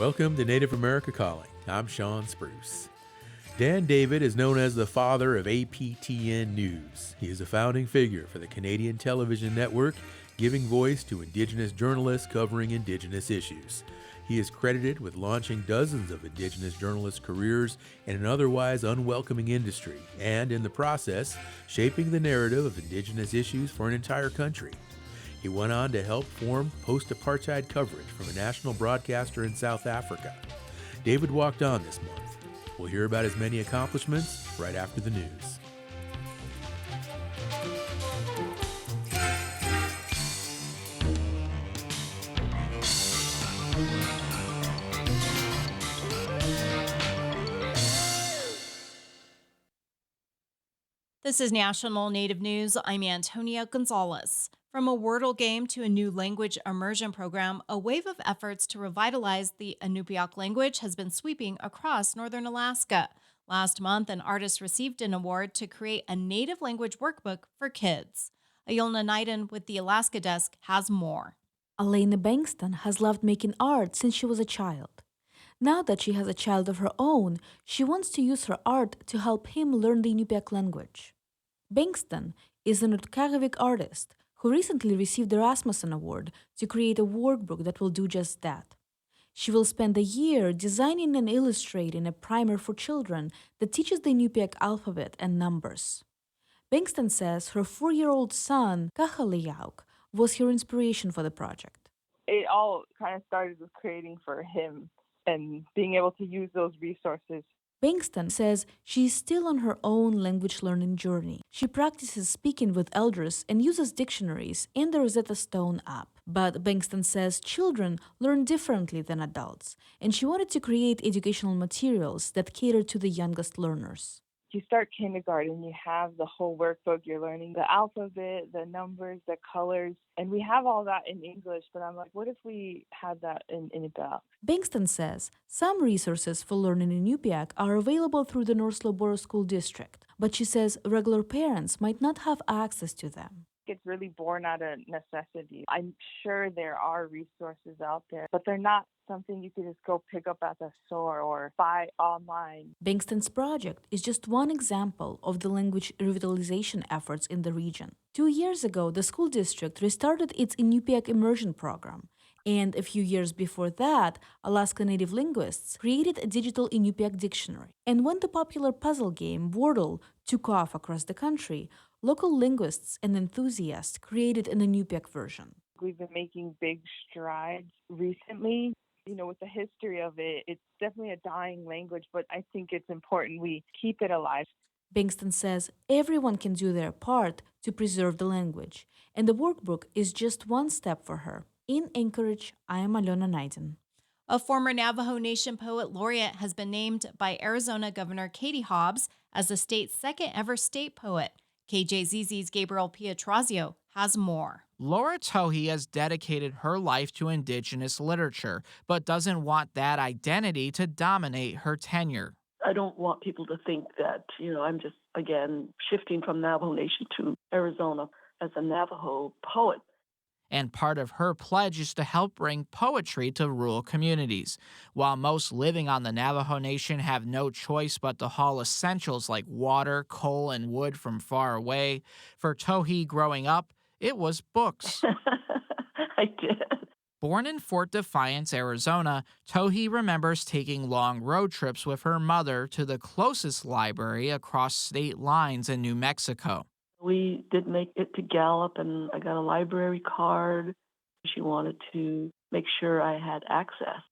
Welcome to Native America Calling. I'm Sean Spruce. Dan David is known as the father of APTN News. He is a founding figure for the Canadian television network, giving voice to Indigenous journalists covering Indigenous issues. He is credited with launching dozens of Indigenous journalists' careers in an otherwise unwelcoming industry, and in the process, shaping the narrative of Indigenous issues for an entire country. He went on to help form post-apartheid coverage from a national broadcaster in South Africa. David walked on this month. We'll hear about his many accomplishments right after the news. This is National Native News. I'm Antonia Gonzalez. From a Wordle game to a new language immersion program, a wave of efforts to revitalize the Inupiaq language has been sweeping across northern Alaska. Last month, an artist received an award to create a native language workbook for kids. Ayolna Naiden with the Alaska Desk has more. Elena Bankston has loved making art since she was a child. Now that she has a child of her own, she wants to use her art to help him learn the Inupiaq language. Bankston is an Utkaagvik artist who recently received the Rasmussen Award to create a workbook that will do just that. She will spend a year designing and illustrating a primer for children that teaches the Inupiaq alphabet and numbers. Bankston says her 4-year-old son, Kahaleyauk, was her inspiration for the project. It all kind of started with creating for him and being able to use those resources. Bankston says she is still on her own language learning journey. She practices speaking with elders and uses dictionaries and the Rosetta Stone app. But Bankston says children learn differently than adults, and she wanted to create educational materials that cater to the youngest learners. You start kindergarten, you have the whole workbook, you're learning the alphabet, the numbers, the colors, and we have all that in English, but I'm like, what if we had that in Inupiaq? Bankston says some resources for learning Inupiaq are available through the North Slowboro School District, but she says regular parents might not have access to them. It's really born out of necessity. I'm sure there are resources out there, but they're not something you could just go pick up at the store or buy online. Bankston's project is just one example of the language revitalization efforts in the region. 2 years ago, the school district restarted its Inupiaq immersion program. And a few years before that, Alaska Native linguists created a digital Inupiaq dictionary. And when the popular puzzle game Wordle took off across the country, local linguists and enthusiasts created an Inupiaq version. We've been making big strides recently. You know, with the history of it, it's definitely a dying language, but I think it's important we keep it alive. Bankston says everyone can do their part to preserve the language, and the workbook is just one step for her. In Anchorage, I am Ayolna Naiden. A former Navajo Nation poet laureate has been named by Arizona Governor Katie Hobbs as the state's second ever state poet. KJZZ's Gabriel Pietrazio has more. Laura Tohe has dedicated her life to Indigenous literature, but doesn't want that identity to dominate her tenure. I don't want people to think that, I'm just, again, shifting from Navajo Nation to Arizona as a Navajo poet. And part of her pledge is to help bring poetry to rural communities. While most living on the Navajo Nation have no choice but to haul essentials like water, coal, and wood from far away, for Tohe growing up, it was books. I did. Born in Fort Defiance, Arizona, Tohe remembers taking long road trips with her mother to the closest library across state lines in New Mexico. We did make it to Gallup, and I got a library card. She wanted to make sure I had access.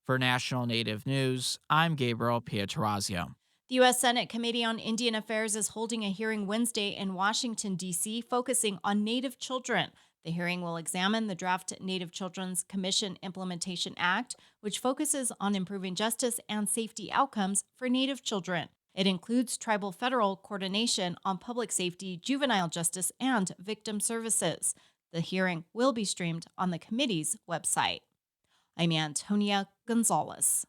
For National Native News, I'm Gabriel Pietrazio. The U.S. Senate Committee on Indian Affairs is holding a hearing Wednesday in Washington, D.C., focusing on Native children. The hearing will examine the draft Native Children's Commission Implementation Act, which focuses on improving justice and safety outcomes for Native children. It includes tribal federal coordination on public safety, juvenile justice, and victim services. The hearing will be streamed on the committee's website. I'm Antonia Gonzalez.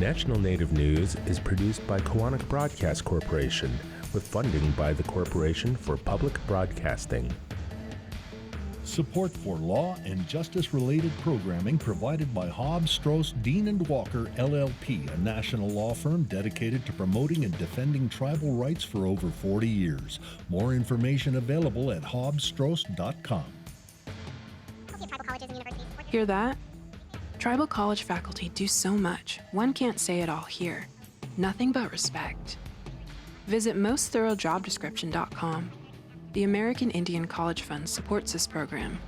National Native News is produced by Koahnic Broadcast Corporation with funding by the Corporation for Public Broadcasting. Support for law and justice-related programming provided by Hobbs, Strauss, Dean & Walker, LLP, a national law firm dedicated to promoting and defending tribal rights for over 40 years. More information available at hobbsstrauss.com. Hear that? Tribal college faculty do so much, one can't say it all here. Nothing but respect. Visit mostthoroughdjobdescription.com. The American Indian College Fund supports this program.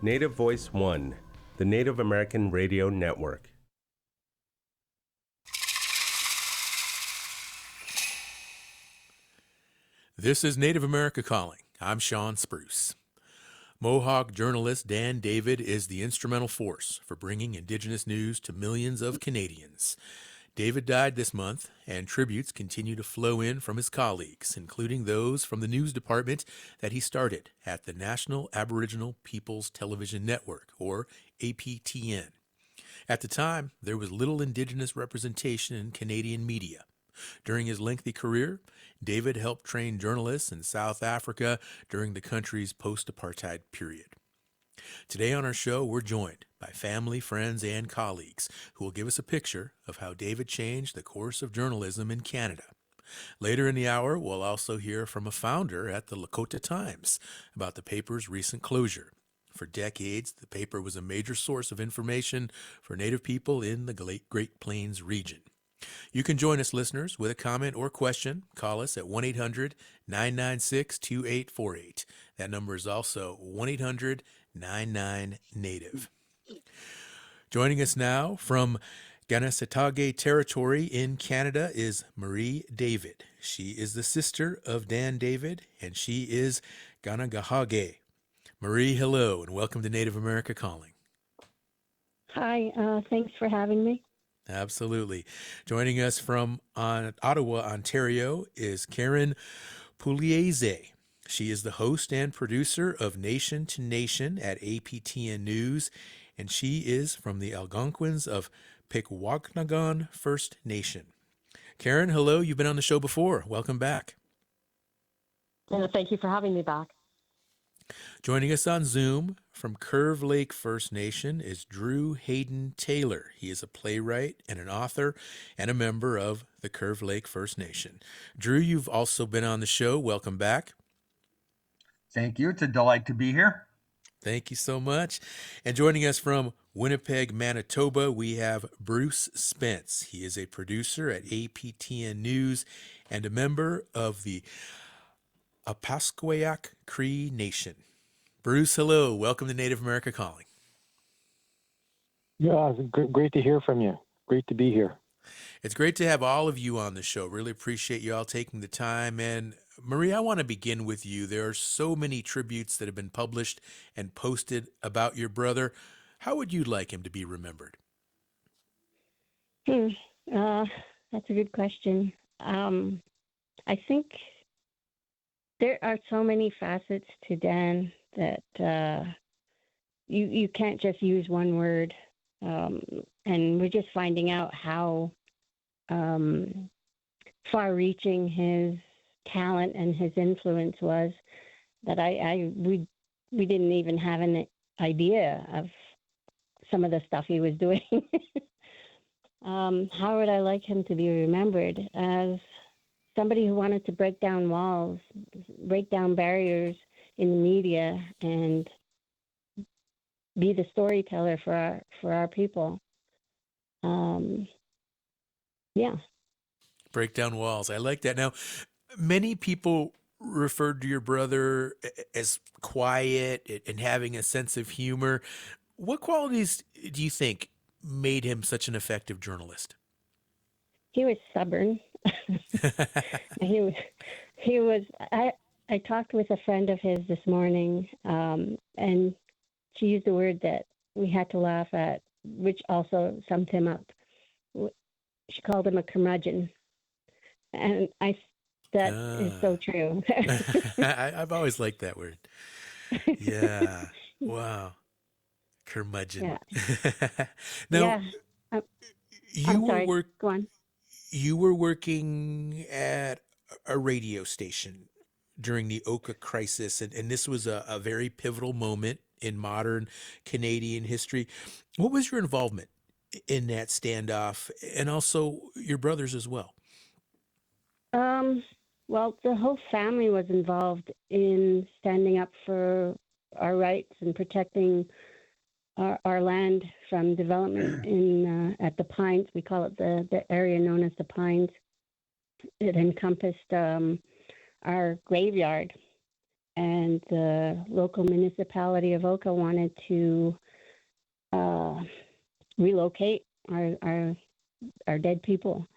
Native Voice One, the Native American Radio Network. This is Native America Calling. I'm Sean Spruce. Mohawk journalist Dan David is the instrumental force for bringing Indigenous news to millions of Canadians. David died this month, and tributes continue to flow in from his colleagues, including those from the news department that he started at the National Aboriginal Peoples Television Network, or APTN. At the time, there was little Indigenous representation in Canadian media. During his lengthy career, David helped train journalists in South Africa during the country's post-apartheid period. Today on our show, we're joined by family, friends, and colleagues who will give us a picture of how David changed the course of journalism in Canada. Later in the hour, we'll also hear from a founder at the Lakota Times about the paper's recent closure. For decades, the paper was a major source of information for Native people in the Great Plains region. You can join us, listeners, with a comment or question. Call us at 1-800-996-2848. That number is also 1-800-99-NATIVE. Joining us now from Ganasatawge Territory in Canada is Marie David. She is the sister of Dan David, and she is Ganagahage. Marie, hello, and welcome to Native America Calling. Hi, thanks for having me. Absolutely. Joining us from Ottawa, Ontario is Karen Pugliese. She is the host and producer of Nation to Nation at APTN News, and she is from the Algonquins of Pikwakanagan First Nation. Karen, hello. You've been on the show before. Welcome back. Thank you for having me back. Joining us on Zoom from Curve Lake First Nation is Drew Hayden Taylor. He is a playwright and an author and a member of the Curve Lake First Nation. Drew, you've also been on the show. Welcome back. Thank you. It's a delight to be here. Thank you so much. And joining us from Winnipeg, Manitoba, we have Bruce Spence. He is a producer at APTN News and a member of the Apasquayak Cree Nation. Bruce, hello. Welcome to Native America Calling. Yeah, great to hear from you. Great to be here. It's great to have all of you on the show. Really appreciate you all taking the time. And Marie, I want to begin with you. There are so many tributes that have been published and posted about your brother. How would you like him to be remembered? That's a good question. I think there are so many facets to Dan that you can't just use one word. And we're just finding out how far-reaching his talent and his influence was that we didn't even have an idea of some of the stuff he was doing. How would I like him to be remembered? As somebody who wanted to break down walls, break down barriers in the media, and be the storyteller for our people. Yeah. Break down walls. I like that. Now, many people referred to your brother as quiet and having a sense of humor. What qualities do you think made him such an effective journalist? He was stubborn. he was. I talked with a friend of his this morning, and she used a word that we had to laugh at, which also summed him up. She called him a curmudgeon, and that is so true. I've always liked that word. Yeah. Wow. Curmudgeon. Yeah. Now, Yeah. I'm, you I'm were sorry. work Go on. you were working at a radio station during the Oka crisis, and this was a very pivotal moment in modern Canadian history. What was your involvement in that standoff, and also your brothers as well? Um, well, the whole family was involved in standing up for our rights and protecting our land from development in at the Pines. We call it the area known as the Pines. It encompassed our graveyard, and the local municipality of Oka wanted to relocate our dead people,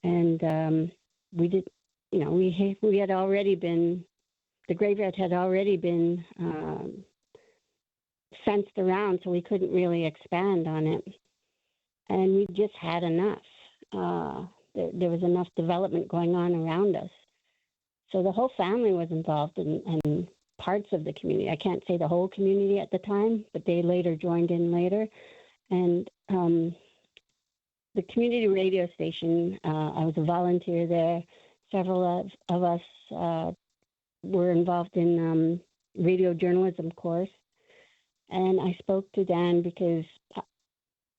and we did. You know, we had already been, the graveyard had already been fenced around, so we couldn't really expand on it, and we just had enough. There was enough development going on around us, so the whole family was involved in parts of the community. I can't say the whole community at the time, but they later joined in later, and the community radio station. I was a volunteer there. Several of us were involved in radio journalism course. And I spoke to Dan because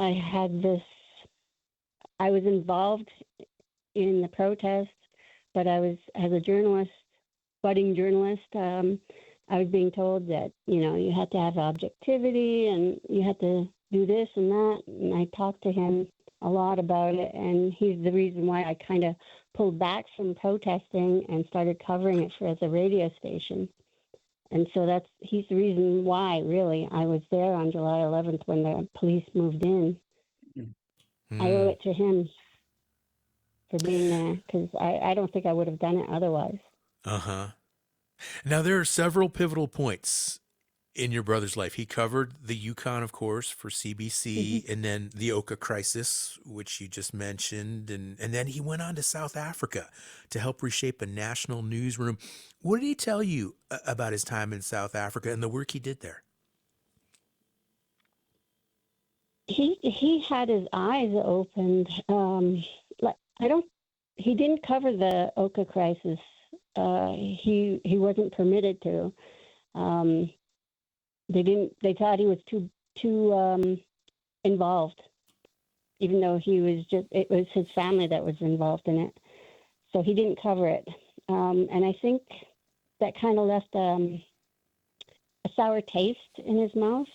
I was involved in the protest, but I was, as a journalist, budding journalist, I was being told that, you had to have objectivity and you had to do this and that. And I talked to him a lot about it, and he's the reason why I kind of pulled back from protesting and started covering it as a radio station. And so he's the reason why, really, I was there on July 11th when the police moved in. I owe it to him for being there, because I don't think I would have done it otherwise. Uh-huh. Now, there are several pivotal points in your brother's life. He covered the Yukon, of course, for CBC, and then the Oka crisis, which you just mentioned, and then he went on to South Africa to help reshape a national newsroom. What did he tell you about his time in South Africa and the work he did there? He had his eyes opened. He didn't cover the Oka crisis. He wasn't permitted to. They thought he was too involved, even though it was his family that was involved in it. So he didn't cover it. And I think that kind of left a sour taste in his mouth,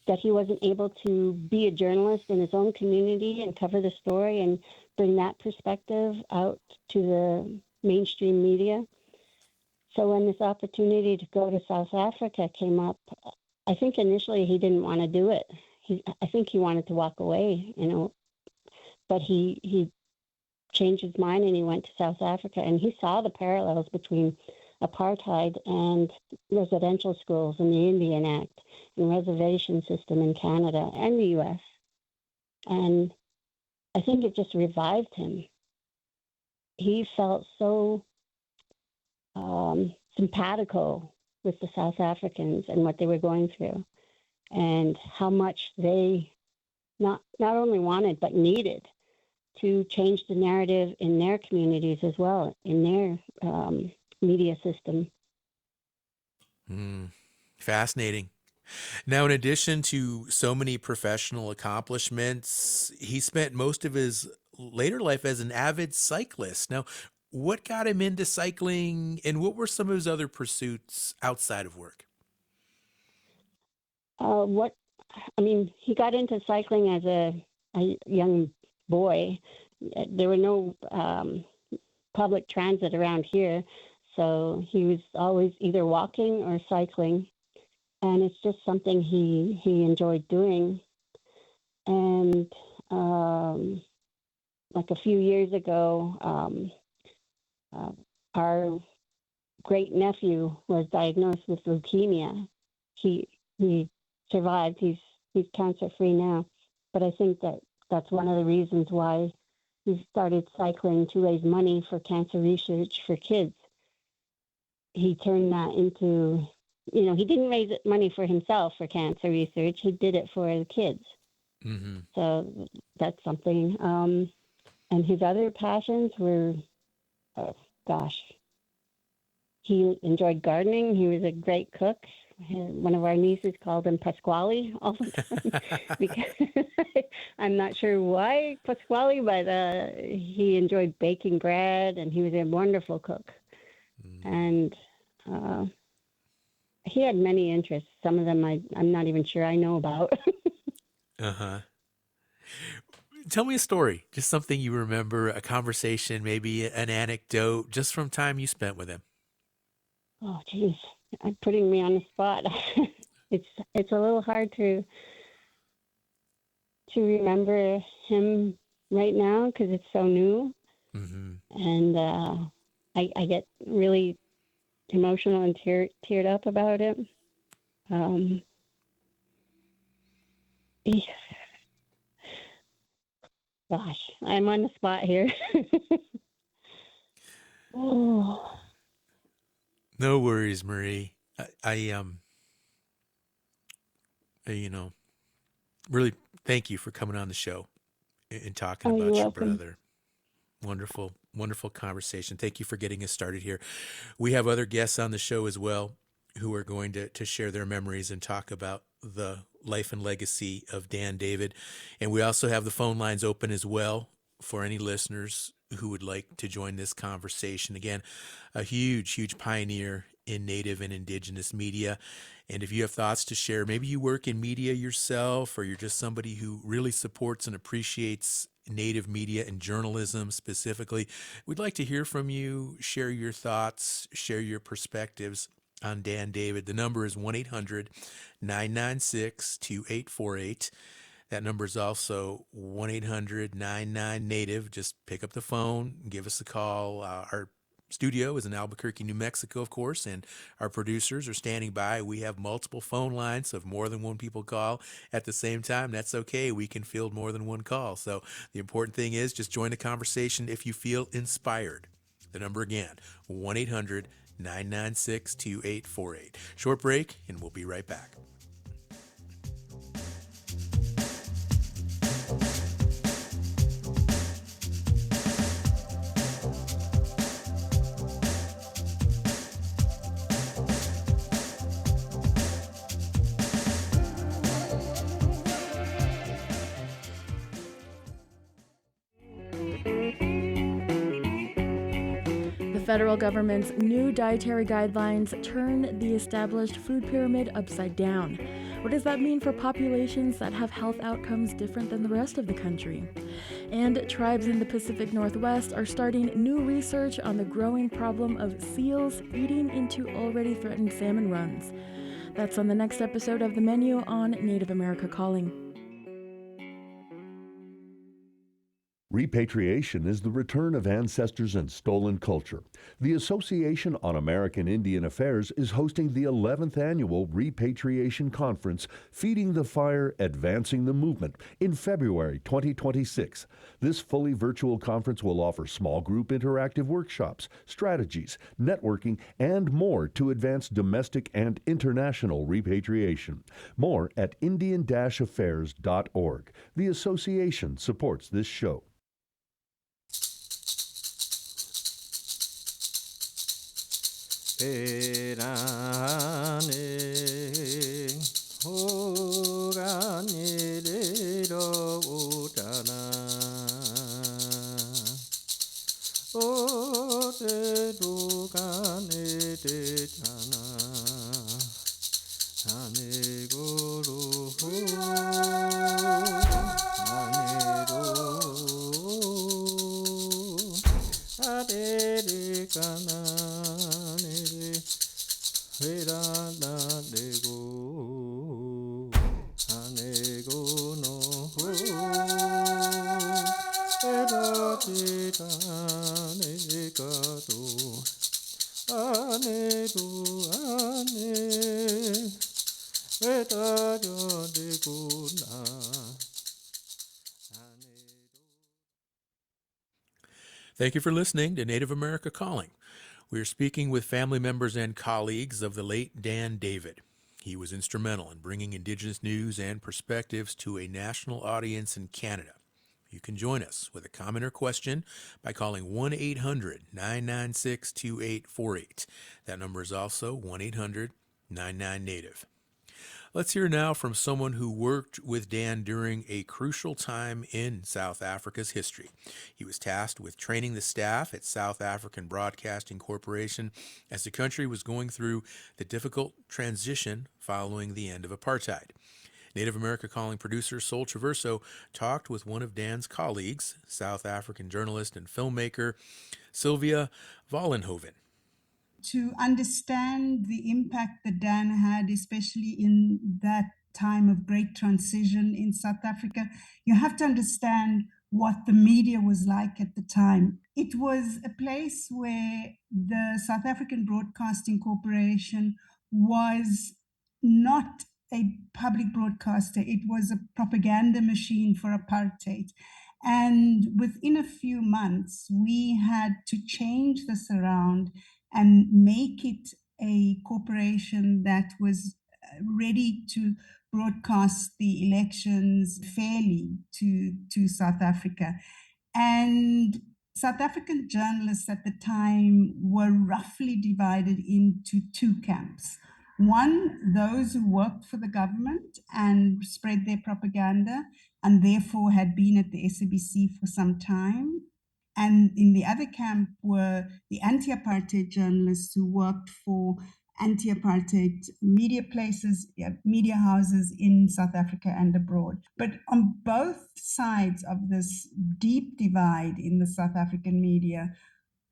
that he wasn't able to be a journalist in his own community and cover the story and bring that perspective out to the mainstream media. So when this opportunity to go to South Africa came up, I think initially he didn't want to do it. I think he wanted to walk away, but he changed his mind and he went to South Africa, and he saw the parallels between apartheid and residential schools and the Indian Act and reservation system in Canada and the U.S. And I think it just revived him. He felt so simpatico with the South Africans and what they were going through, and how much they not only wanted but needed to change the narrative in their communities as well, in their media system. Fascinating. Now, in addition to so many professional accomplishments, he spent most of his later life as an avid cyclist. Now, what got him into cycling, and what were some of his other pursuits outside of work? He got into cycling as a young boy. There were no public transit around here, so he was always either walking or cycling, and it's just something he enjoyed doing. And like a few years ago, our great nephew was diagnosed with leukemia. He survived. He's cancer free now, but I think that's one of the reasons why he started cycling to raise money for cancer research for kids. He turned that into he didn't raise money for himself for cancer research. He did it for the kids. Mm-hmm. So that's something. And his other passions were, he enjoyed gardening. He was a great cook. One of our nieces called him Pasquale all the time because I'm not sure why Pasquale, but he enjoyed baking bread and he was a wonderful cook. And he had many interests. Some of them I'm not even sure I know about. Uh-huh. Tell me a story, just something you remember, a conversation, maybe an anecdote, just from time you spent with him. Oh, geez, I'm putting me on the spot. It's a little hard to remember him right now because it's so new, and I get really emotional and teared up about it. Gosh, I'm on the spot here. Oh. No worries, Marie. Really thank you for coming on the show and talking Oh, about you're your welcome. brother. Wonderful, wonderful conversation. Thank you for getting us started here. We have other guests on the show as well who are going to share their memories and talk about the life and legacy of Dan David. And we also have the phone lines open as well for any listeners who would like to join this conversation. Again, a huge, huge pioneer in Native and Indigenous media. And if you have thoughts to share, maybe you work in media yourself, or you're just somebody who really supports and appreciates Native media and journalism specifically, we'd like to hear from you, share your thoughts, share your perspectives on Dan David. The number is 1-800-996-2848. That number is also 1-800-99-NATIVE. Just pick up the phone, give us a call. Our studio is in Albuquerque, New Mexico, of course, and our producers are standing by. We have multiple phone lines, so if more than one people call at the same time, that's okay. We can field more than one call. So the important thing is just join the conversation if you feel inspired. The number again, 1-800-996-2848. Short break, and we'll be right back. The federal government's new dietary guidelines turn the established food pyramid upside down. What does that mean for populations that have health outcomes different than the rest of the country? And tribes in the Pacific Northwest are starting new research on the growing problem of seals eating into already threatened salmon runs. That's on the next episode of The Menu on Native America Calling. Repatriation is the return of ancestors and stolen culture. The Association on American Indian Affairs is hosting the 11th annual Repatriation Conference, Feeding the Fire, Advancing the Movement, in February 2026. This fully virtual conference will offer small group interactive workshops, strategies, networking, and more to advance domestic and international repatriation. More at indian-affairs.org. The association supports this show. Thank you for listening to Native America Calling. We're speaking with family members and colleagues of the late Dan David. He was instrumental in bringing Indigenous news and perspectives to a national audience in Canada. You can join us with a comment or question by calling 1-800-996-2848. That number is also 1-800-99-NATIVE. Let's hear now from someone who worked with Dan during a crucial time in South Africa's history. He was tasked with training the staff at South African Broadcasting Corporation as the country was going through the difficult transition following the end of apartheid. Native America Calling producer Sol Traverso talked with one of Dan's colleagues, South African journalist and filmmaker Sylvia Vollenhoven. To understand the impact that Dan had, especially in that time of great transition in South Africa, you have to understand what the media was like at the time. It was a place where the South African Broadcasting Corporation was not a public broadcaster. It was a propaganda machine for apartheid. And within a few months, we had to change this around and make it a corporation that was ready to broadcast the elections fairly to South Africa. And South African journalists at the time were roughly divided into two camps. One, those who worked for the government and spread their propaganda and therefore had been at the SABC for some time. And in the other camp were the anti-apartheid journalists who worked for anti-apartheid media places, media houses in South Africa and abroad. But on both sides of this deep divide in the South African media,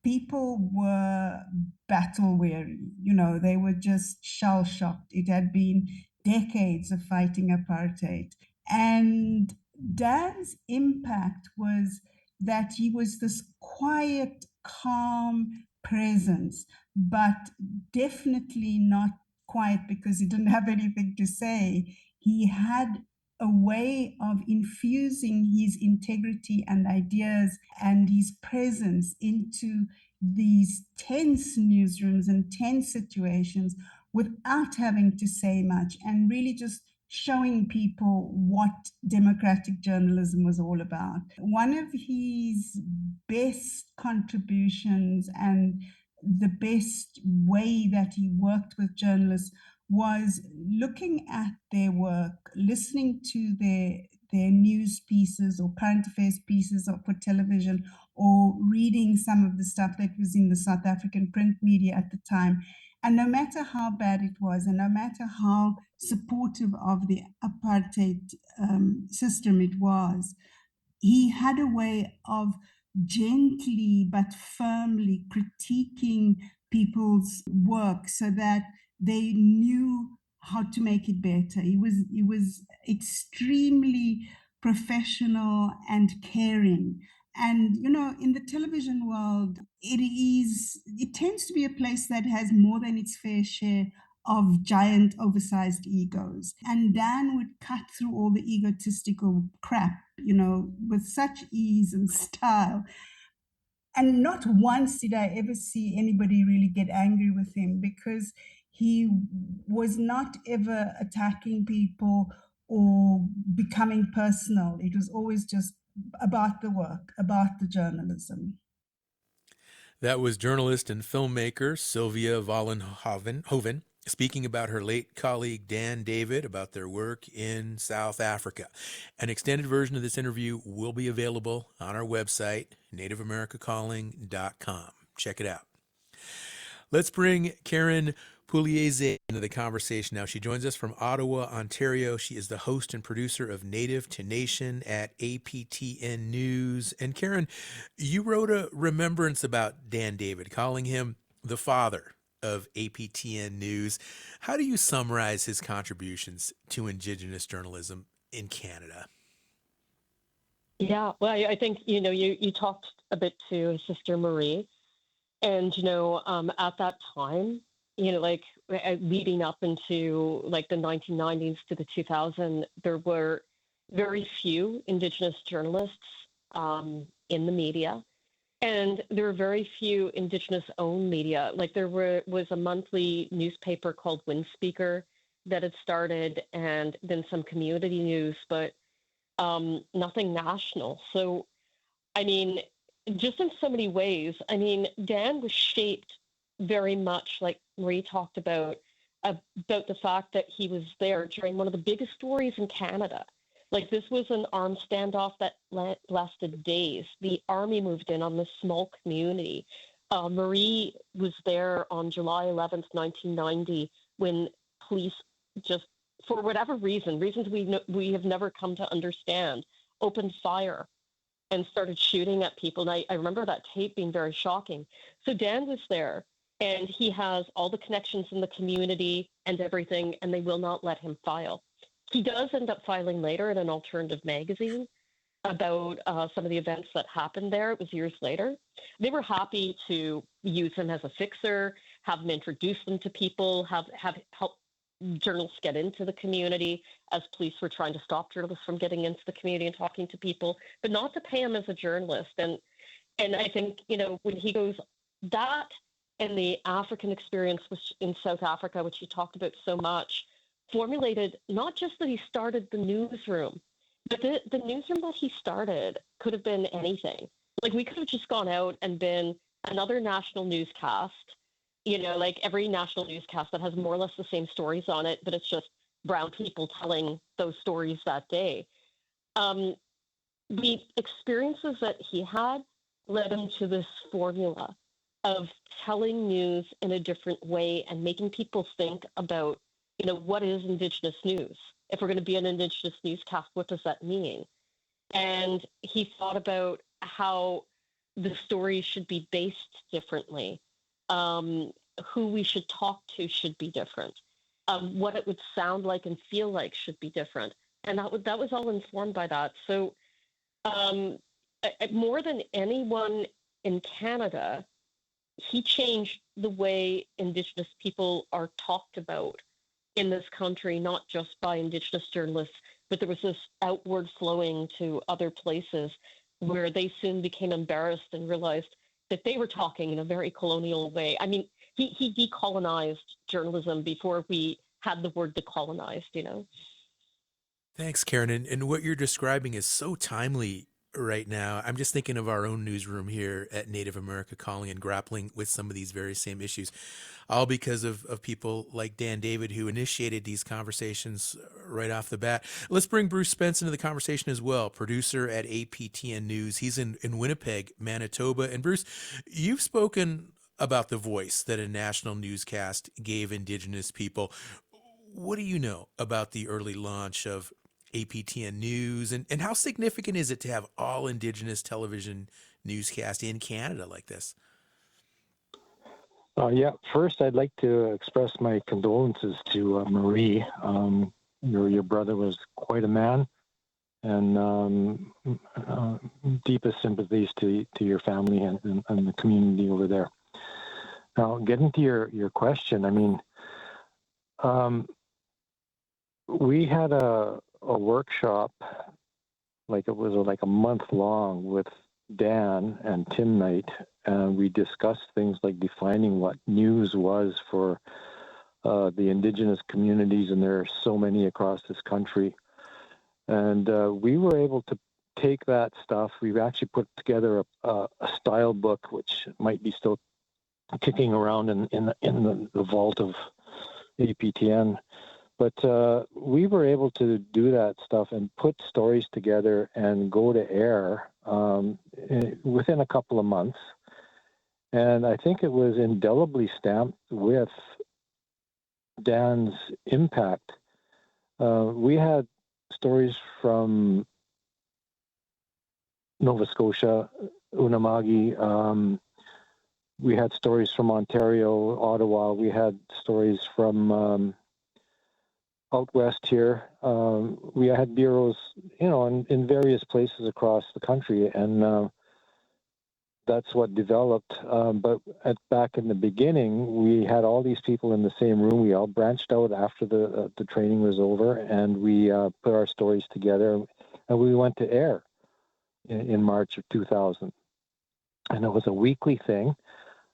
people were battle weary. You know, they were just shell shocked. It had been decades of fighting apartheid. And Dan's impact was that he was this quiet, calm presence, but definitely not quiet because he didn't have anything to say. He had a way of infusing his integrity and ideas and his presence into these tense newsrooms and tense situations without having to say much, and really just showing people what democratic journalism was all about. One of his best contributions and the best way that he worked with journalists was looking at their work, listening to their news pieces or current affairs pieces for television, or reading some of the stuff that was in the South African print media at the time. And no matter how bad it was, and no matter how supportive of the apartheid system it was, he had a way of gently but firmly critiquing people's work so that they knew how to make it better. He was extremely professional and caring. And, you know, in the television world, it tends to be a place that has more than its fair share of giant oversized egos. And Dan would cut through all the egotistical crap, you know, with such ease and style. And not once did I ever see anybody really get angry with him, because he was not ever attacking people or becoming personal. It was always just about the work, about the journalism. That was journalist and filmmaker Sylvia Vollenhoven speaking about her late colleague Dan David about their work in South Africa. An extended version of this interview will be available on our website, nativeamericacalling.com. Check it out. Let's bring Karen Pugliese into the conversation now. She joins us from Ottawa, Ontario. She is the host and producer of Native to Nation at APTN News. And Karen, you wrote a remembrance about Dan David, calling him the father of APTN News. How do you summarize his contributions to Indigenous journalism in Canada? Yeah, well, I think, you talked a bit to his sister Marie. And, at that time, leading up into the 1990s to the 2000s, there were very few Indigenous journalists in the media. And there were very few Indigenous-owned media. Like was a monthly newspaper called Windspeaker that had started, and then some community news, but nothing national. So, I mean, just in so many ways, I mean, Dan was shaped very much, like Marie talked about the fact that he was there during one of the biggest stories in Canada. Like, this was an armed standoff that lasted days. The army moved in on this small community. Marie was there on July 11th, 1990, when police just, for whatever reasons we have never come to understand, opened fire and started shooting at people. And I remember that tape being very shocking. So Dan was there, and he has all the connections in the community and everything, and they will not let him file. He does end up filing later in an alternative magazine about some of the events that happened there. It was years later. They were happy to use him as a fixer, have him introduce them to people, have help journalists get into the community as police were trying to stop journalists from getting into the community and talking to people, but not to pay him as a journalist. And I think, you know, when he goes, that and the African experience which in South Africa, which he talked about so much, formulated not just that he started the newsroom, but the newsroom that he started could have been anything. Like, we could have just gone out and been another national newscast, you know, like every national newscast that has more or less the same stories on it, but it's just brown people telling those stories that day. The experiences that he had led him to this formula of telling news in a different way and making people think about, you know, what is Indigenous news? If we're going to be an Indigenous newscast, what does that mean? And he thought about how the stories should be based differently. Who we should talk to should be different. What it would sound like and feel like should be different. And that was all informed by that. So more than anyone in Canada, he changed the way Indigenous people are talked about in this country, not just by Indigenous journalists, but there was this outward flowing to other places where they soon became embarrassed and realized that they were talking in a very colonial way. I mean, he decolonized journalism before we had the word decolonized, you know? Thanks, Karen. And what you're describing is so timely right now. I'm just thinking of our own newsroom here at Native America Calling and grappling with some of these very same issues, all because of people like Dan David who initiated these conversations right off the bat. Let's bring Bruce Spence into the conversation as well, producer at APTN News. He's in Winnipeg, Manitoba. And Bruce, you've spoken about the voice that a national newscast gave Indigenous people. What do you know about the early launch of APTN News, and how significant is it to have all Indigenous television newscast in Canada like this? Yeah, first I'd like to express my condolences to Marie. Your brother was quite a man, and deepest sympathies to your family and the community over there. Now, getting to your question, I mean, we had a workshop, like it was like a month long, with Dan and Tim Knight, and we discussed things like defining what news was for the Indigenous communities, and there are so many across this country. And we were able to take that stuff. We've actually put together a style book, which might be still kicking around in the vault of APTN. But we were able to do that stuff and put stories together and go to air within a couple of months. And I think it was indelibly stamped with Dan's impact. We had stories from Nova Scotia, Unama'ki. We had stories from Ontario, Ottawa. We had stories from out west here. We had bureaus, you know, in various places across the country, and that's what developed. But back in the beginning, we had all these people in the same room. We all branched out after the training was over, and we put our stories together, and we went to air in March of 2000. and it was a weekly thing.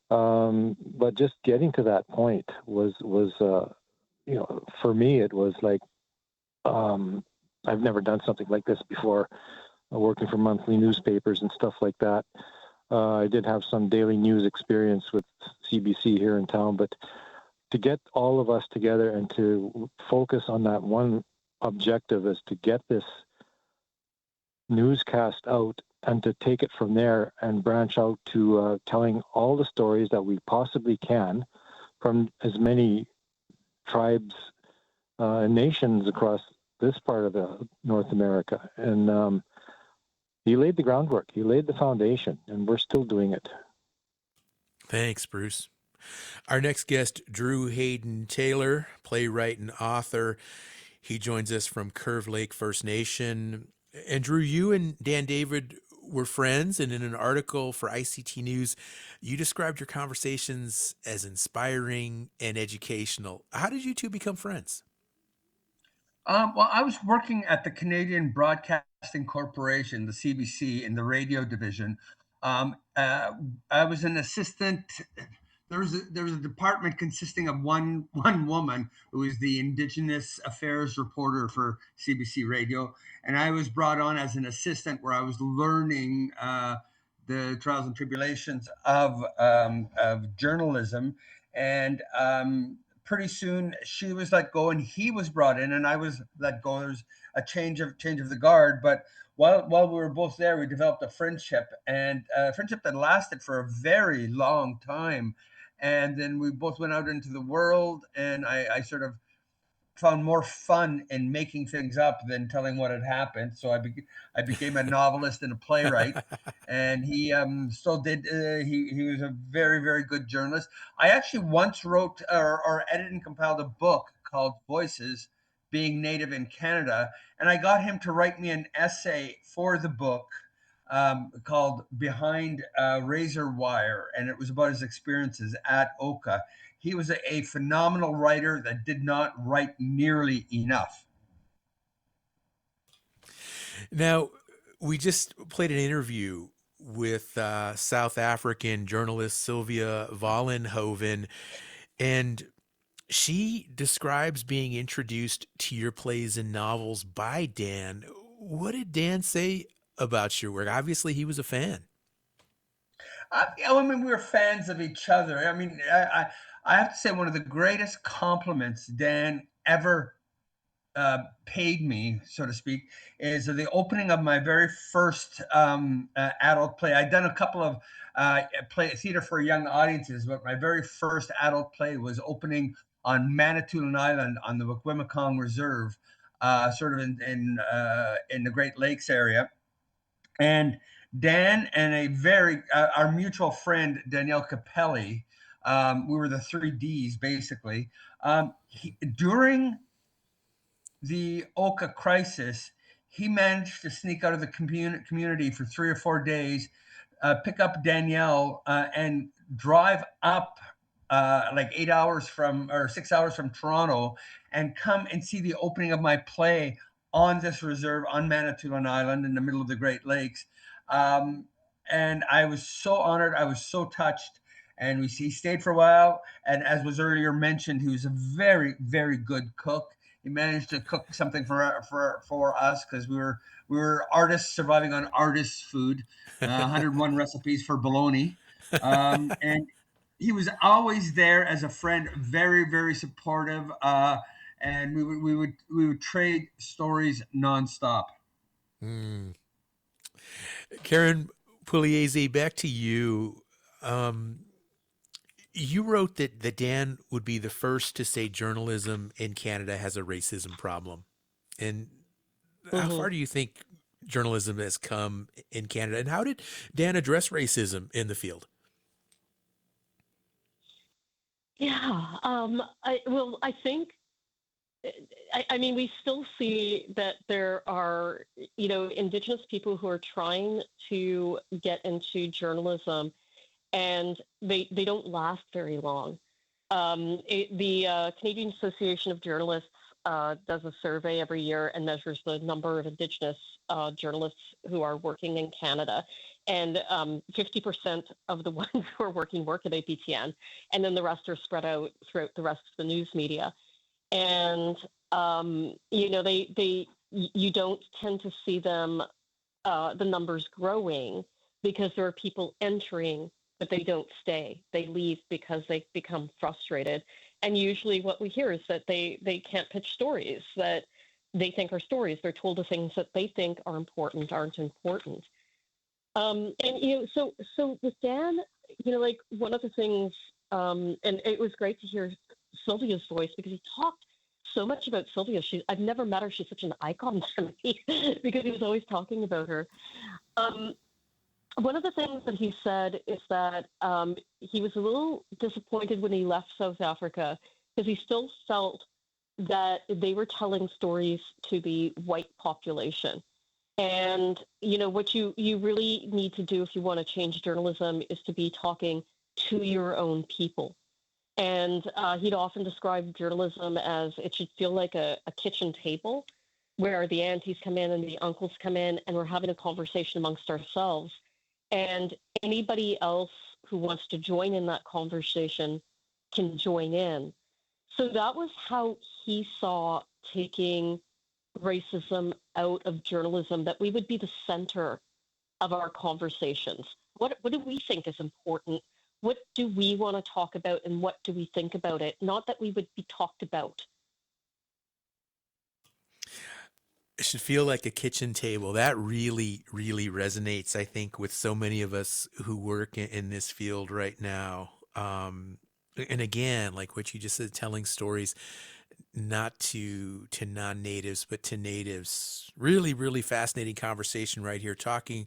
But just getting to that point was for me, it was like, I've never done something like this before, working for monthly newspapers and stuff like that. I did have some daily news experience with CBC here in town, but to get all of us together and to focus on that one objective is to get this newscast out and to take it from there and branch out to telling all the stories that we possibly can from as many tribes and nations across this part of North America. And he laid the groundwork. He laid the foundation, and we're still doing it. Thanks, Bruce. Our next guest, Drew Hayden Taylor, playwright and author. He joins us from Curve Lake First Nation. And Drew, you and Dan David were friends, and in an article for ICT News, you described your conversations as inspiring and educational. How did you two become friends? Well, I was working at the Canadian Broadcasting Corporation, the CBC, in the radio division. I was an assistant. There was a department consisting of one woman who was the Indigenous Affairs reporter for CBC Radio, and I was brought on as an assistant, where I was learning the trials and tribulations of journalism, and pretty soon she was let go and he was brought in, and I was let go. There was a change of the guard, but while we were both there, we developed a friendship, and a friendship that lasted for a very long time. And then we both went out into the world, and I sort of found more fun in making things up than telling what had happened. So I became a novelist and a playwright, and he still did. He was a very, very good journalist. I actually once wrote or edited and compiled a book called Voices, Being Native in Canada, and I got him to write me an essay for the book called Behind Razor Wire, and it was about his experiences at Oka. He was a phenomenal writer that did not write nearly enough. Now, we just played an interview with South African journalist Sylvia Vollenhoven, and she describes being introduced to your plays and novels by Dan. What did Dan say about your work? Obviously, he was a fan. I mean, we were fans of each other. I mean, I have to say, one of the greatest compliments Dan ever paid me, so to speak, is the opening of my very first adult play. I'd done a couple of theater for young audiences, but my very first adult play was opening on Manitoulin Island on the Wikwemikong Reserve, sort of in the Great Lakes area. And Dan and our mutual friend Danielle Capelli, we were the 3Ds basically. During the Oka crisis, he managed to sneak out of the community for 3 or 4 days, pick up Danielle, and drive up like 6 hours from Toronto, and come and see the opening of my play on this reserve on Manitoulin Island in the middle of the Great Lakes. And I was so honored. I was so touched. And he stayed for a while. And as was earlier mentioned, he was a very, very good cook. He managed to cook something for us, because we were artists surviving on artists' food. 101 recipes for bologna, and he was always there as a friend, very, very supportive, and we would trade stories nonstop. Karen Pugliese, back to you. You wrote that Dan would be the first to say journalism in Canada has a racism problem. And how far do you think journalism has come in Canada? And how did Dan address racism in the field? Yeah, I think, I mean, we still see that there are, Indigenous people who are trying to get into journalism, and they don't last very long. The Canadian Association of Journalists does a survey every year and measures the number of Indigenous journalists who are working in Canada. and 50% of the ones who are working work at APTN, and then the rest are spread out throughout the rest of the news media. And you don't tend to see them, the numbers growing, because there are people entering, but they don't stay. They leave because they become frustrated. And usually what we hear is that they can't pitch stories that they think are stories. They're told the things that they think are important aren't important. So with Dan, like one of the things, and it was great to hear Sylvia's voice, because he talked so much about Sylvia. I've never met her. She's such an icon to me because he was always talking about her. One of the things that he said is that he was a little disappointed when he left South Africa, because he still felt that they were telling stories to the white population. And, what you really need to do if you want to change journalism is to be talking to your own people. And he'd often describe journalism as it should feel like a kitchen table where the aunties come in and the uncles come in, and we're having a conversation amongst ourselves. And anybody else who wants to join in that conversation can join in. So that was how he saw taking racism out of journalism, that we would be the center of our conversations. What do we think is important? What do we want to talk about, and what do we think about it? Not that we would be talked about. It should feel like a kitchen table. That really, really resonates, I think, with so many of us who work in this field right now. And again, like what you just said, telling stories not to non-natives, but to natives. Really, really fascinating conversation right here, talking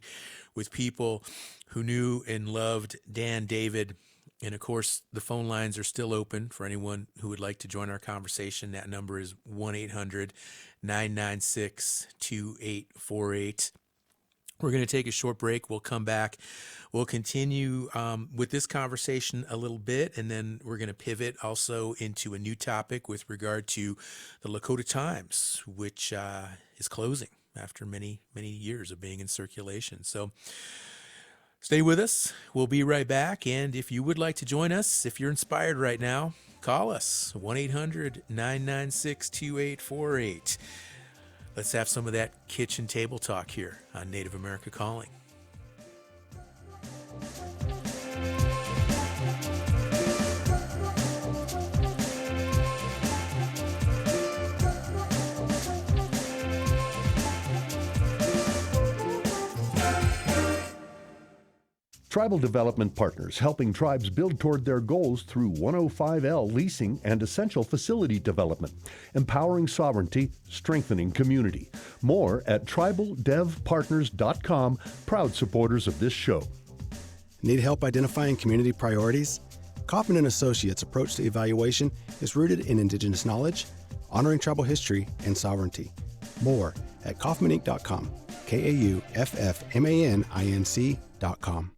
with people who knew and loved Dan David. And of course, the phone lines are still open for anyone who would like to join our conversation. That number is 1-800-996-2848. We're going to take a short break. We'll come back. We'll continue with this conversation a little bit, and then we're going to pivot also into a new topic with regard to the Lakota Times, which is closing after many, many years of being in circulation. So stay with us. We'll be right back. And if you would like to join us, if you're inspired right now, call us, 1-800-996-2848. Let's have some of that kitchen table talk here on Native America Calling. Tribal Development Partners, helping tribes build toward their goals through 105L leasing and essential facility development, empowering sovereignty, strengthening community. More at tribaldevpartners.com, proud supporters of this show. Need help identifying community priorities? Kaufman & Associates' approach to evaluation is rooted in Indigenous knowledge, honoring tribal history, and sovereignty. More at kaufmaninc.com, KAUFFMANINC.com.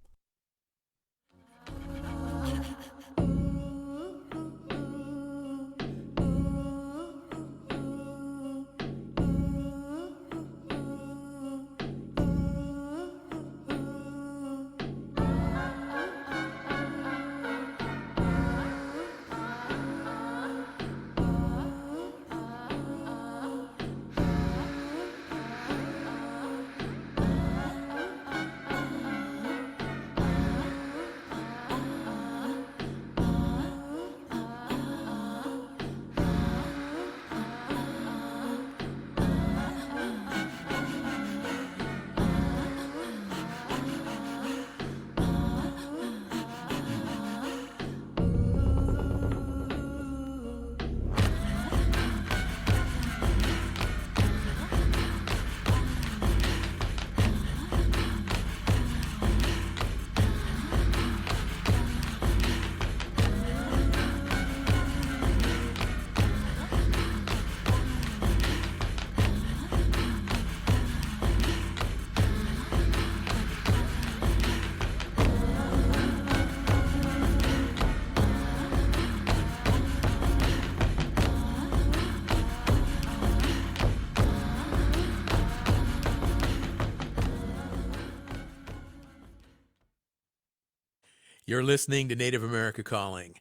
You're listening to Native America Calling.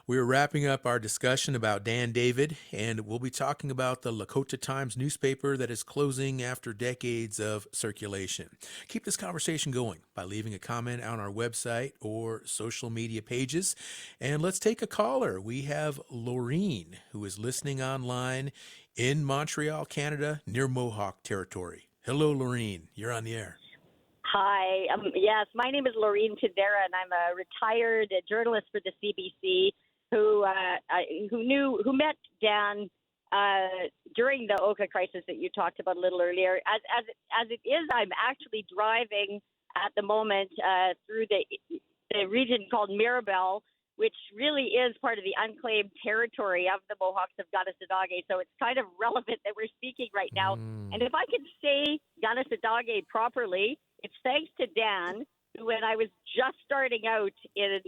We're wrapping up our discussion about Dan David, and we'll be talking about the Lakota Times newspaper that is closing after decades of circulation. Keep this conversation going by leaving a comment on our website or social media pages. And let's take a caller. We have Laureen, who is listening online in Montreal, Canada, near Mohawk territory. Hello, Laureen. You're on the air. Hi. Yes, my name is Laureen Tadera, and I'm a retired journalist for the CBC who met Dan during the Oka crisis that you talked about a little earlier. As it is, I'm actually driving at the moment through the region called Mirabel, which really is part of the unclaimed territory of the Mohawks of Ganasatake. So it's kind of relevant that we're speaking right now. And if I can say Ganasatake properly, it's thanks to Dan, who, when I was just starting out in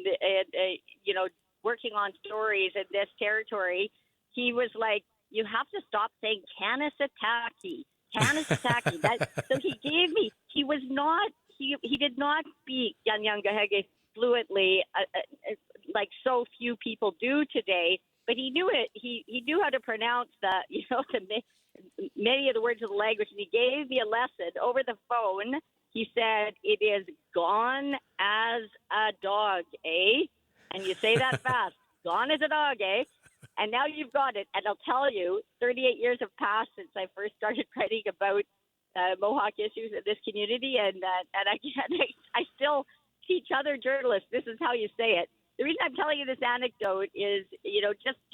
working on stories in this territory, he was like, you have to stop saying Kanesatake. So he gave me, he did not speak Yanyangahege fluently like so few people do today, but he knew it. He knew how to pronounce many of the words of the language, and he gave me a lesson over the phone. He said, it is gone as a dog, eh? And you say that fast, gone as a dog, eh? And now you've got it. And I'll tell you, 38 years have passed since I first started writing about Mohawk issues in this community. And I still teach other journalists, this is how you say it. The reason I'm telling you this anecdote is,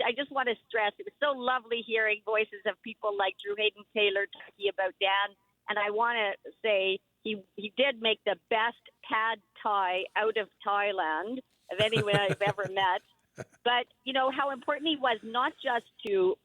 I just want to stress, it was so lovely hearing voices of people like Drew Hayden Taylor talking about Dan. And I want to say he did make the best pad thai out of Thailand of anyone I've ever met. But, how important he was not just to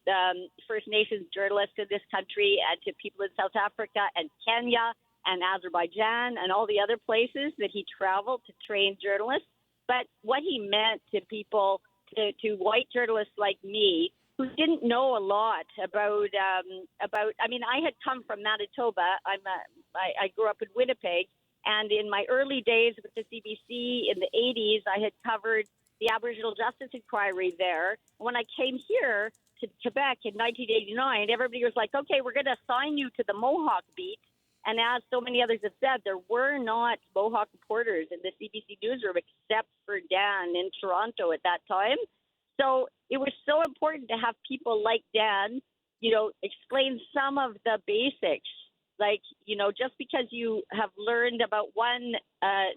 First Nations journalists in this country and to people in South Africa and Kenya and Azerbaijan and all the other places that he traveled to train journalists, but what he meant to people, to white journalists like me, who didn't know a lot about. I had come from Manitoba. I grew up in Winnipeg, and in my early days with the CBC in the 80s, I had covered the Aboriginal Justice Inquiry there. When I came here to Quebec in 1989, everybody was like, okay, we're going to assign you to the Mohawk beat. And as so many others have said, there were not Mohawk reporters in the CBC newsroom except for Dan in Toronto at that time. So it was so important to have people like Dan, explain some of the basics. Like, just because you have learned about one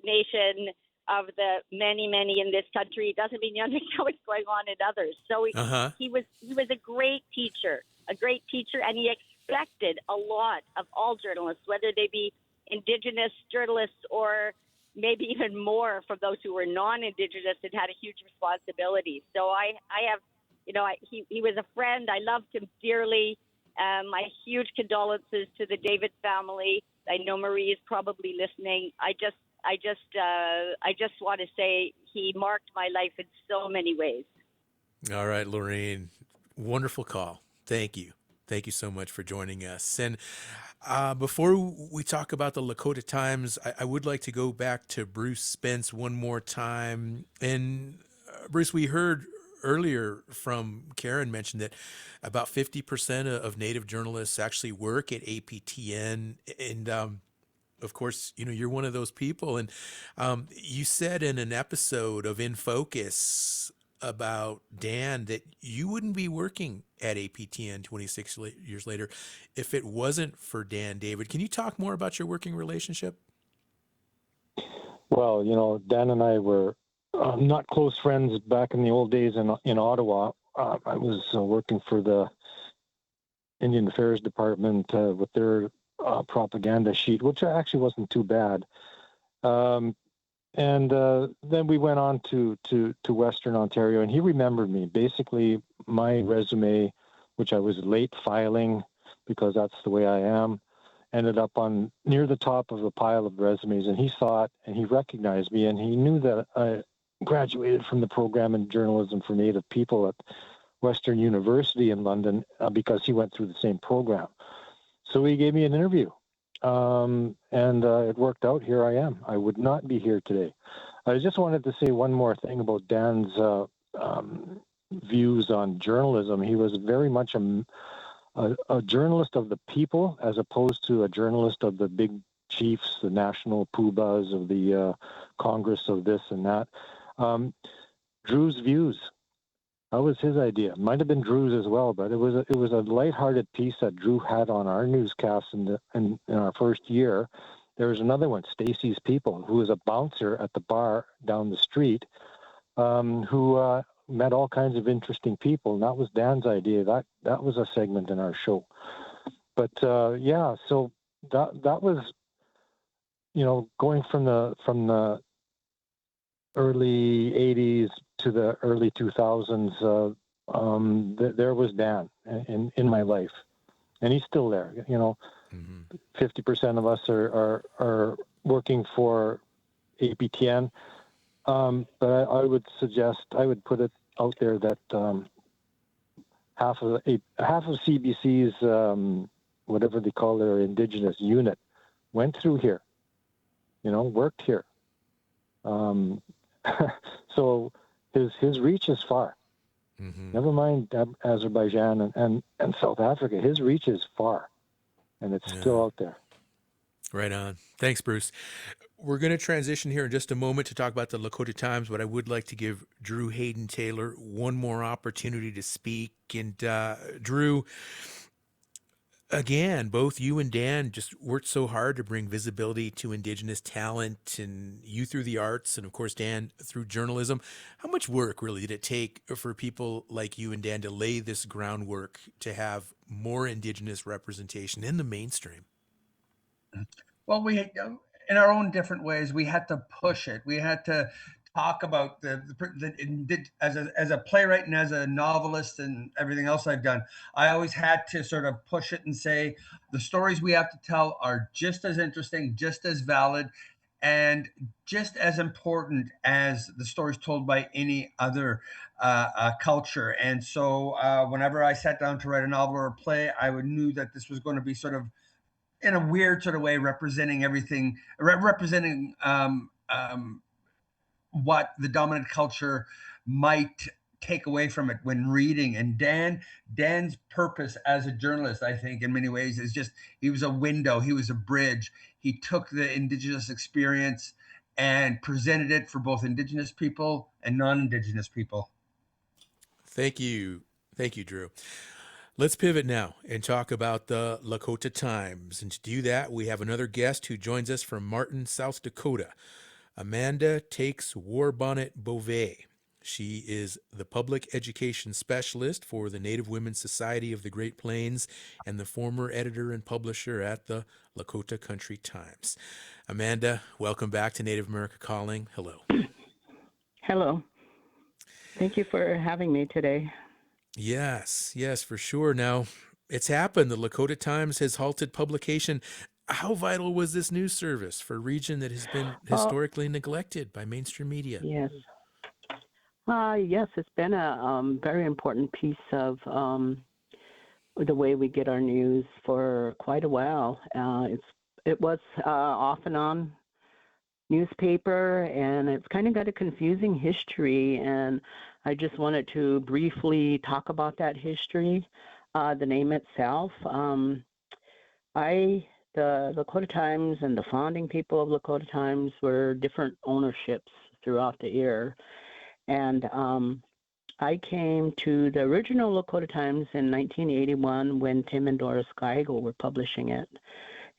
nation of the many, many in this country doesn't mean you understand what's going on in others. So he was a great teacher, and he expected a lot of all journalists, whether they be Indigenous journalists or maybe even more from those who were non-Indigenous and had a huge responsibility. So he was a friend. I loved him dearly. My huge condolences to the David family. I know Marie is probably listening. I just want to say he marked my life in so many ways. All right, Laureen, wonderful call. Thank you. Thank you so much for joining us. And before we talk about the Lakota Times, I would like to go back to Bruce Spence one more time. And Bruce, we heard earlier from Karen mentioned that about 50% of Native journalists actually work at APTN. And of course, you're one of those people. And you said in an episode of In Focus about Dan that you wouldn't be working at APTN 26 years later if it wasn't for Dan David. Can you talk more about your working relationship? Well, Dan and I were not close friends back in the old days in Ottawa. I was working for the Indian Affairs Department with their propaganda sheet, which actually wasn't too bad. And then we went on to Western Ontario, and he remembered me. Basically, my resume, which I was late filing because that's the way I am, ended up on near the top of a pile of resumes, and he saw it, and he recognized me, and he knew that I graduated from the program in journalism for Native people at Western University in London because he went through the same program. So he gave me an interview. And it worked out. Here I am. I would not be here today. I just wanted to say one more thing about Dan's views on journalism. He was very much a journalist of the people, as opposed to a journalist of the big chiefs, the national poobahs of the Congress of this and that. Drew's views. That was his idea. Might have been Drew's as well, but it was a lighthearted piece that Drew had on our newscast in our first year. There was another one, Stacy's People, who was a bouncer at the bar down the street, who met all kinds of interesting people, and that was Dan's idea. That was a segment in our show. But so that was, going from the early 80s to the early 2000s, there was Dan in my life, and he's still there. 50% of us are working for APTN, but I would put it out there that half of CBC's whatever they call their Indigenous unit went through here, worked here. So his reach is far. Never mind Azerbaijan and South Africa. His reach is far, and it's still out there. Right on. Thanks, Bruce. We're going to transition here in just a moment to talk about the Lakota Times, but I would like to give Drew Hayden Taylor one more opportunity to speak. And Drew, again, both you and Dan just worked so hard to bring visibility to Indigenous talent, and you through the arts, and of course, Dan through journalism. How much work really did it take for people like you and Dan to lay this groundwork to have more Indigenous representation in the mainstream? Well, we, in our own different ways, we had to push it. We had to talk about as a playwright and as a novelist and everything else I've done. I always had to sort of push it and say the stories we have to tell are just as interesting, just as valid, and just as important as the stories told by any other culture. And so whenever I sat down to write a novel or a play, I knew that this was going to be sort of, in a weird sort of way, representing everything, representing what the dominant culture might take away from it when reading. And Dan's purpose as a journalist, I think, in many ways, is just he was a window, he was a bridge. He took the Indigenous experience and presented it for both Indigenous people and non-Indigenous people. Thank you, Drew. Let's pivot now and talk about the Lakota Times. And to do that, we have another guest who joins us from Martin, South Dakota. Amanda Takes Warbonnet Beauvais. She is the public education specialist for the Native Women's Society of the Great Plains and the former editor and publisher at the Lakota Country Times. Amanda, welcome back to Native America Calling. Hello. Hello. Thank you for having me today. Yes, for sure. Now, it's happened. The Lakota Times has halted publication. How vital was this news service for a region that has been historically neglected by mainstream media? Yes. Yes, it's been a very important piece of the way we get our news for quite a while. It was off and on newspaper, and it's kind of got a confusing history, and I just wanted to briefly talk about that history, the name itself. The Lakota Times and the founding people of Lakota Times were different ownerships throughout the year. And I came to the original Lakota Times in 1981 when Tim and Doris Geigel were publishing it.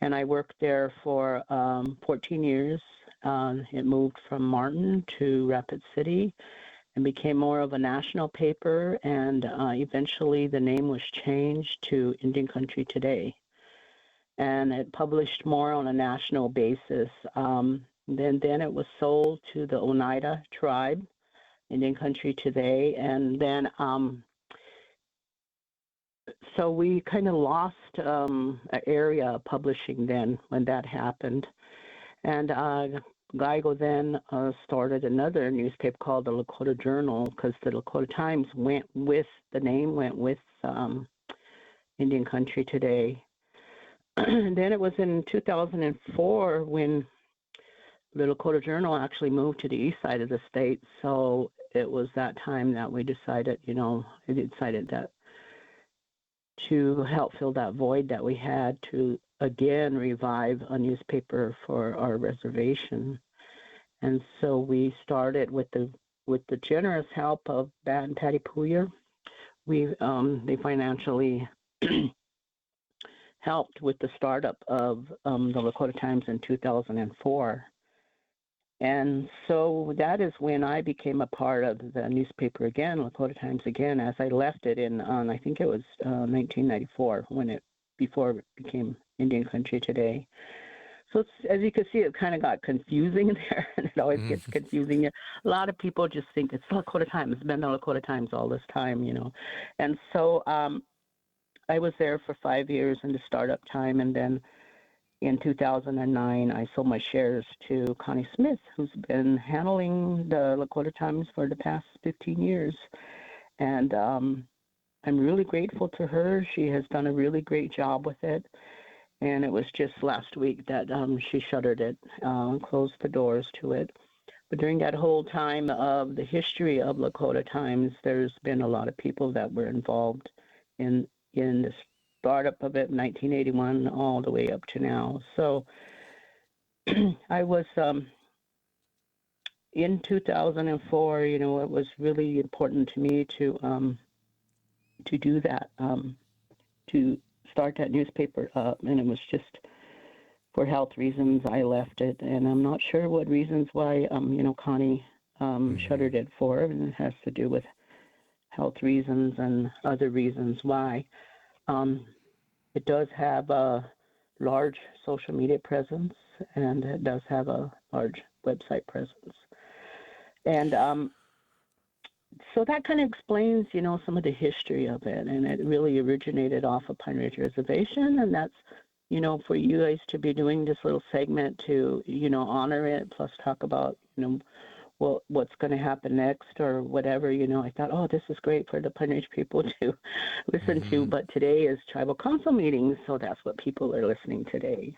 And I worked there for 14 years. It moved from Martin to Rapid City and became more of a national paper. And eventually the name was changed to Indian Country Today. And it published more on a national basis. Then it was sold to the Oneida tribe, Indian Country Today, and then so we kind of lost an area of publishing then when that happened. And Geigel then started another newspaper called the Lakota Journal, because the Lakota Times went with Indian Country Today. And then it was in 2004 when the Lakota Journal actually moved to the east side of the state, so it was that time that we decided, that to help fill that void that we had to again revive a newspaper for our reservation. And so we started with the generous help of Bat and Patty Pooyer. They financially helped with the startup of the Lakota Times in 2004. And so that is when I became a part of the newspaper again, Lakota Times again, as I left it in, I think it was 1994, before it became Indian Country Today. So it's, as you can see, it kind of got confusing there, and it always gets confusing. A lot of people just think it's the Lakota Times. It's been the Lakota Times all this time, And so I was there for 5 years in the startup time, and then in 2009, I sold my shares to Connie Smith, who's been handling the Lakota Times for the past 15 years. And I'm really grateful to her. She has done a really great job with it. And it was just last week that she shuttered it, closed the doors to it. But during that whole time of the history of Lakota Times, there's been a lot of people that were involved in the startup of it, 1981, all the way up to now. So I was in 2004. It was really important to me to do that, to start that newspaper up, and it was just for health reasons I left it, and I'm not sure what reasons why Connie shuttered it for, and it has to do with health reasons and other reasons why. It does have a large social media presence, and it does have a large website presence. And so that kind of explains, some of the history of it. And it really originated off of Pine Ridge Reservation. And that's, for you guys to be doing this little segment to, honor it, plus talk about, what's going to happen next or whatever, I thought, oh, this is great for the Pine Ridge people to listen to. But today is tribal council meetings, so that's what people are listening today.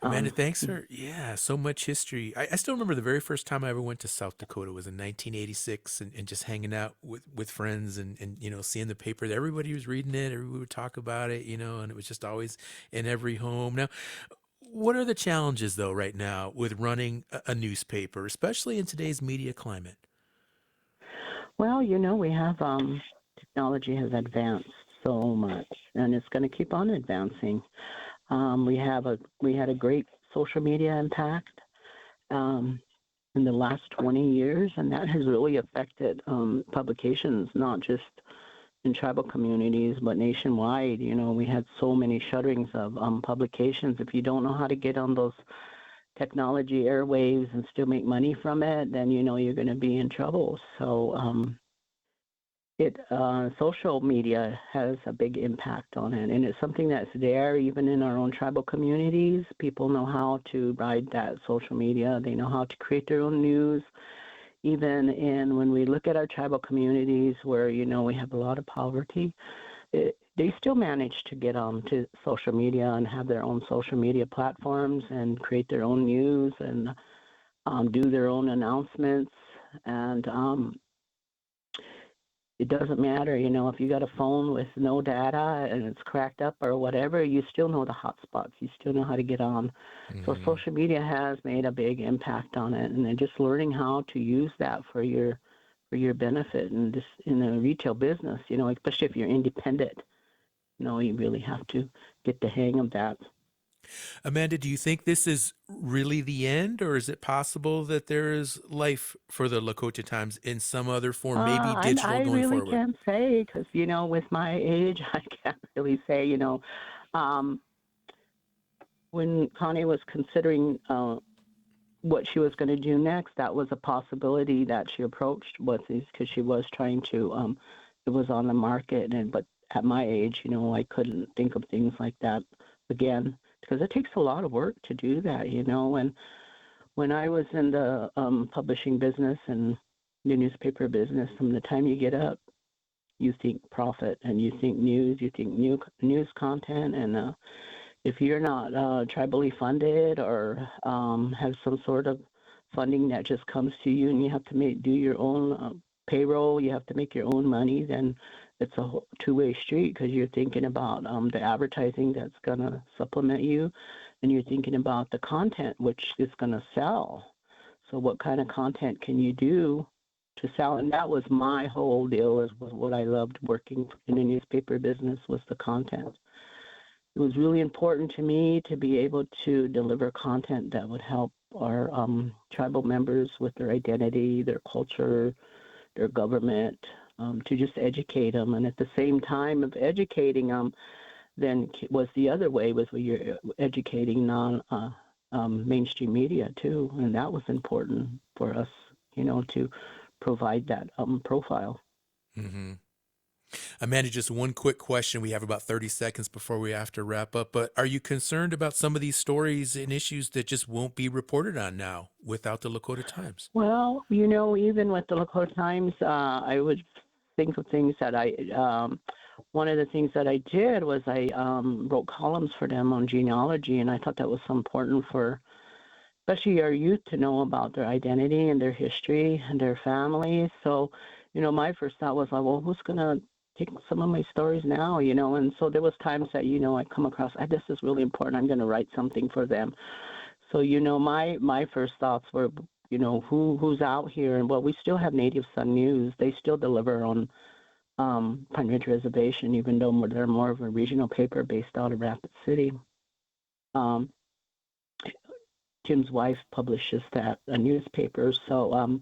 Amanda, thanks for, so much history. I still remember the very first time I ever went to South Dakota was in 1986 and just hanging out with friends and seeing the paper. Everybody was reading it. Everybody would talk about it, and it was just always in every home. Now, what are the challenges, though, right now with running a newspaper, especially in today's media climate? Well, we have technology has advanced so much, and it's going to keep on advancing. We had a great social media impact in the last 20 years, and that has really affected publications, not just in tribal communities, but nationwide. We had so many shutterings of publications. If you don't know how to get on those technology airwaves and still make money from it, then you're going to be in trouble. So social media has a big impact on it, and it's something that's there even in our own tribal communities. People know how to ride that social media. They know how to create their own news. Even when we look at our tribal communities where, we have a lot of poverty, they still manage to get on to social media and have their own social media platforms and create their own news and do their own announcements. And it doesn't matter, if you got a phone with no data and it's cracked up or whatever, you still know the hot spots. You still know how to get on. So social media has made a big impact on it, and then just learning how to use that for your benefit and just in a retail business, especially if you're independent, you really have to get the hang of that. Amanda, do you think this is really the end, or is it possible that there is life for the Lakota Times in some other form, maybe digital I going really forward? can't say because, with my age, I can't really say, when Connie was considering what she was going to do next, that was a possibility that she approached because she was trying to, it was on the market. But at my age, I couldn't think of things like that again because it takes a lot of work to do that, And when I was in the publishing business and the newspaper business, from the time you get up, you think profit and you think news, you think news content, and if you're not tribally funded or have some sort of funding that just comes to you and you have to do your own payroll, you have to make your own money, then it's a two-way street because you're thinking about the advertising that's going to supplement you, and you're thinking about the content which is going to sell. So what kind of content can you do to sell? And that was my whole deal, is what I loved working in the newspaper business, was the content. It was really important to me to be able to deliver content that would help our tribal members with their identity, their culture, their government, to just educate them. And at the same time of educating them, then was the other way, was where you're educating mainstream media too. And that was important for us, to provide that profile. Mm-hmm. Amanda, just one quick question. We have about 30 seconds before we have to wrap up, but are you concerned about some of these stories and issues that just won't be reported on now without the Lakota Times? Well, even with the Lakota Times, I would think of things that one of the things that I did was I wrote columns for them on genealogy, and I thought that was so important for especially our youth to know about their identity and their history and their families. So, my first thought was like, well, who's going to take some of my stories now, and so there was times that, I come across, this is really important, I'm going to write something for them. So, my first thoughts were, who's out here, and well, we still have Native Sun News. They still deliver on Pine Ridge Reservation, even though they're more of a regional paper based out of Rapid City. Tim's wife publishes a newspaper, so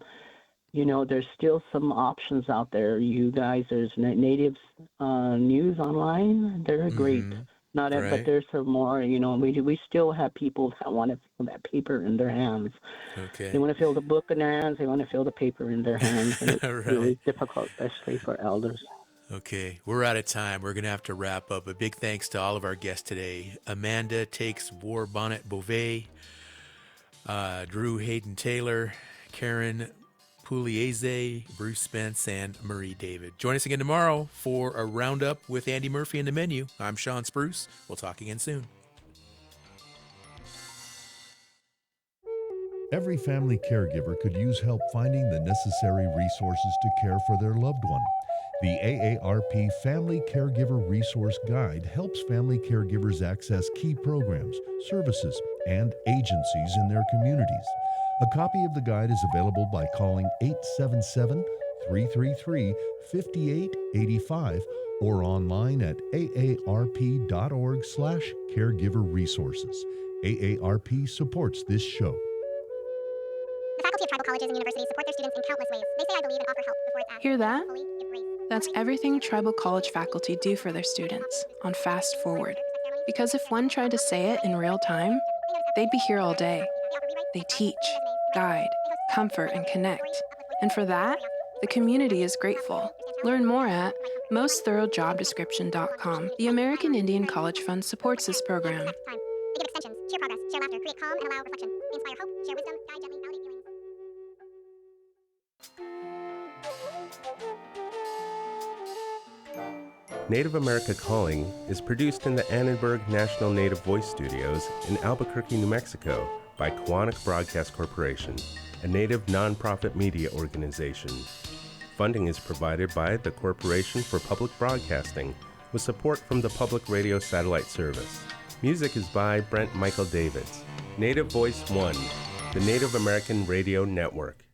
there's still some options out there. You guys, there's Native News Online. They're great. Not right. But there's some more. We still have people that want to feel that paper in their hands. Okay. They want to feel the book in their hands. They want to feel the paper in their hands, and it's right. really difficult, especially for elders. Okay, we're out of time. We're going to have to wrap up. A big thanks to all of our guests today. Amanda Takes War Bonnet Beauvais, Drew Hayden Taylor, Karen Pugliese, Bruce Spence, and Marie David. Join us again tomorrow for a roundup with Andy Murphy in the menu. I'm Sean Spruce. We'll talk again soon. Every family caregiver could use help finding the necessary resources to care for their loved one. The AARP Family Caregiver Resource Guide helps family caregivers access key programs, services, and agencies in their communities. A copy of the guide is available by calling 877-333-5885 or online at aarp.org/caregiverresources. AARP supports this show. The faculty of tribal colleges and universities support their students in countless ways. They say I believe and offer help before it's asked. Hear that? That's everything tribal college faculty do for their students on Fast Forward. Because if one tried to say it in real time, they'd be here all day. They teach, guide, comfort, and connect. And for that, the community is grateful. Learn more at mostthoroughdjobdescription.com. The American Indian College Fund supports this program. They give extensions, cheer progress, share laughter, create calm, and allow reflection. They inspire hope, share wisdom, guide gently, validate feelings. Native America Calling is produced in the Annenberg National Native Voice Studios in Albuquerque, New Mexico by Koahnic Broadcast Corporation, a Native nonprofit media organization. Funding is provided by the Corporation for Public Broadcasting with support from the Public Radio Satellite Service. Music is by Brent Michael Davids. Native Voice One, the Native American Radio Network.